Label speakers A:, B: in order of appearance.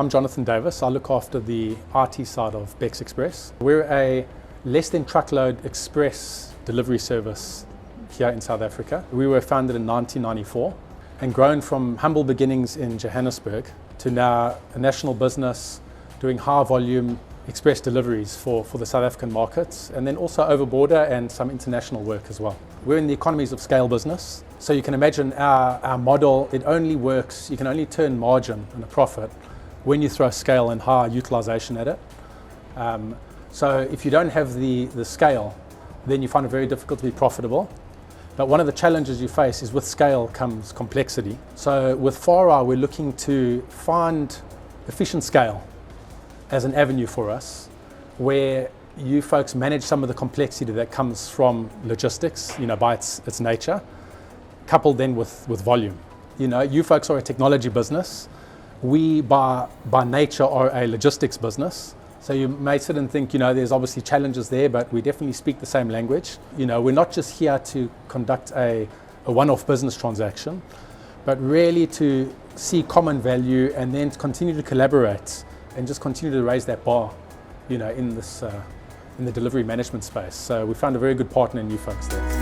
A: I'm Jonathan Davis. I look after the IT side of BEX Express. We're a less-than-truckload express delivery service here in South Africa. We were founded in 1994 and grown from humble beginnings in Johannesburg to now a national business doing high volume express deliveries for the South African markets, and then also over border and some international work as well. We're in the economies of scale business, so you can imagine our model, it only works, you can only turn margin and a profit when you throw scale and high utilization at it. So if you don't have the scale, then you find it very difficult to be profitable. But one of the challenges you face is with scale comes complexity. So with FarEye, we're looking to find efficient scale as an avenue for us, where you folks manage some of the complexity that comes from logistics, by its nature, coupled then with volume. You folks are a technology business. We, by nature, are a logistics business. So you may sit and think, there's obviously challenges there, but we definitely speak the same language. We're not just here to conduct a one-off business transaction, but really to see common value and then to continue to collaborate and just continue to raise that bar, in the delivery management space. So we found a very good partner in you folks there.